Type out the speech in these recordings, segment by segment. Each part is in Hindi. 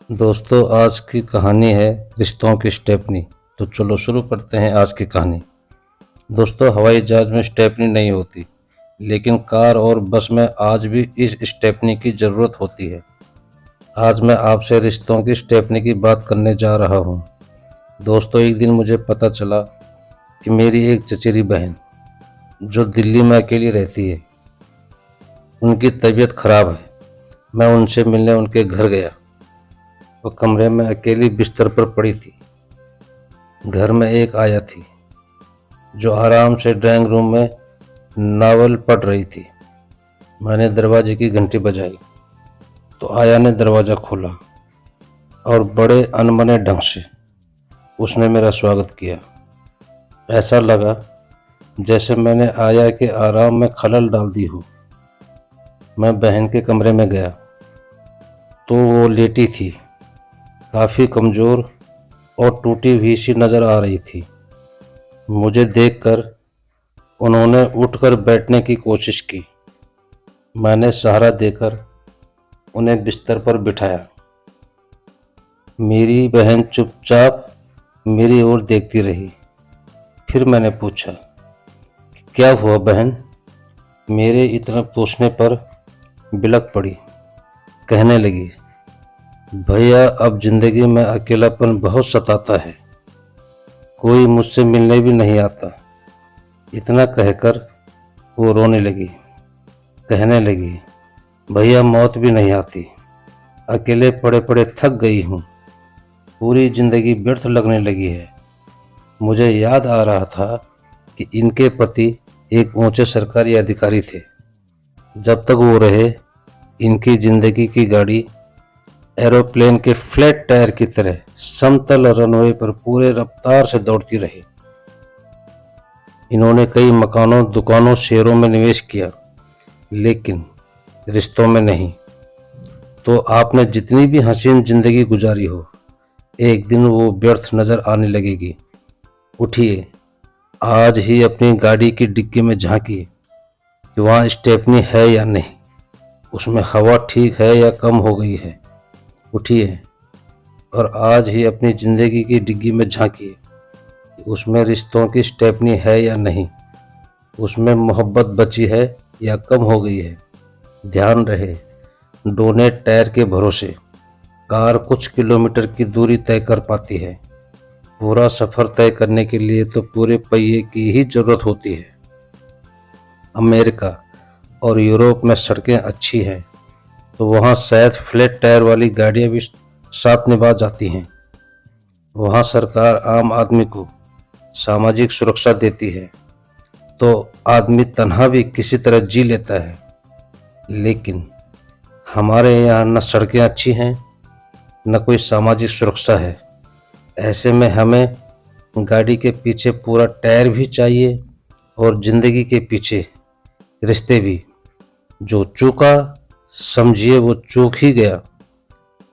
दोस्तों, आज की कहानी है रिश्तों की स्टेपनी। तो चलो शुरू करते हैं आज की कहानी। दोस्तों, हवाई जहाज में स्टेपनी नहीं होती, लेकिन कार और बस में आज भी इस स्टेपनी की ज़रूरत होती है। आज मैं आपसे रिश्तों की स्टेपनी की बात करने जा रहा हूँ। दोस्तों, एक दिन मुझे पता चला कि मेरी एक चचेरी बहन, जो दिल्ली में अकेली रहती है, उनकी तबीयत खराब है। मैं उनसे मिलने उनके घर गया। वो कमरे में अकेली बिस्तर पर पड़ी थी। घर में एक आया थी, जो आराम से ड्राइंग रूम में नावल पढ़ रही थी। मैंने दरवाजे की घंटी बजाई तो आया ने दरवाज़ा खोला और बड़े अनबने ढंग से उसने मेरा स्वागत किया। ऐसा लगा जैसे मैंने आया के आराम में खलल डाल दी हो। मैं बहन के कमरे में गया तो वो लेटी थी, काफ़ी कमज़ोर और टूटी हुई सी नज़र आ रही थी। मुझे देखकर उन्होंने उठकर बैठने की कोशिश की। मैंने सहारा देकर उन्हें बिस्तर पर बिठाया। मेरी बहन चुपचाप मेरी ओर देखती रही। फिर मैंने पूछा, क्या हुआ बहन? मेरे इतना पूछने पर बिलक पड़ी। कहने लगी, भैया, अब जिंदगी में अकेलापन बहुत सताता है। कोई मुझसे मिलने भी नहीं आता। इतना कहकर वो रोने लगी। कहने लगी, भैया, मौत भी नहीं आती। अकेले पड़े पड़े थक गई हूँ। पूरी जिंदगी व्यर्थ लगने लगी है। मुझे याद आ रहा था कि इनके पति एक ऊंचे सरकारी अधिकारी थे। जब तक वो रहे, इनकी जिंदगी की गाड़ी एरोप्लेन के फ्लैट टायर की तरह समतल रनवे पर पूरे रफ्तार से दौड़ती रही। इन्होंने कई मकानों, दुकानों, शेयरों में निवेश किया, लेकिन रिश्तों में नहीं। तो आपने जितनी भी हसीन जिंदगी गुजारी हो, एक दिन वो व्यर्थ नजर आने लगेगी। उठिए, आज ही अपनी गाड़ी की डिक्की में झांकिए कि वहाँ स्टेपनी है या नहीं, उसमें हवा ठीक है या कम हो गई है। उठिए और आज ही अपनी ज़िंदगी की डिग्गी में झांकिए कि उसमें रिश्तों की स्टेपनी है या नहीं, उसमें मोहब्बत बची है या कम हो गई है। ध्यान रहे, डोनेट टायर के भरोसे कार कुछ किलोमीटर की दूरी तय कर पाती है। पूरा सफ़र तय करने के लिए तो पूरे पहिए की ही ज़रूरत होती है। अमेरिका और यूरोप में सड़कें अच्छी हैं, तो वहाँ शायद फ्लैट टायर वाली गाड़ियाँ भी साथ निभा जाती हैं। वहाँ सरकार आम आदमी को सामाजिक सुरक्षा देती है, तो आदमी तन्हा भी किसी तरह जी लेता है। लेकिन हमारे यहाँ न सड़कें अच्छी हैं, न कोई सामाजिक सुरक्षा है। ऐसे में हमें गाड़ी के पीछे पूरा टायर भी चाहिए और ज़िंदगी के पीछे रिश्ते भी। जो चूका, समझिए वो चूक ही गया।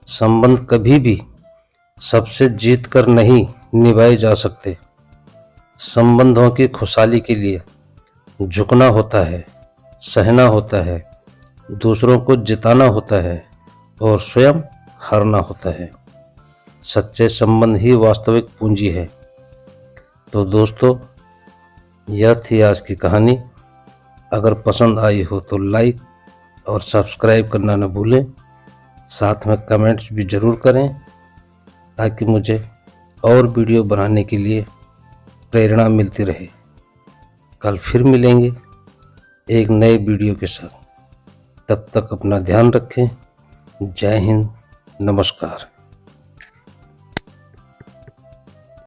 संबंध कभी भी सबसे जीत कर नहीं निभाए जा सकते। संबंधों की खुशहाली के लिए झुकना होता है, सहना होता है, दूसरों को जिताना होता है और स्वयं हारना होता है। सच्चे संबंध ही वास्तविक पूंजी है। तो दोस्तों, यह थी आज की कहानी। अगर पसंद आई हो तो लाइक और सब्सक्राइब करना न भूलें। साथ में कमेंट्स भी ज़रूर करें, ताकि मुझे और वीडियो बनाने के लिए प्रेरणा मिलती रहे। कल फिर मिलेंगे एक नए वीडियो के साथ। तब तक अपना ध्यान रखें। जय हिंद, नमस्कार।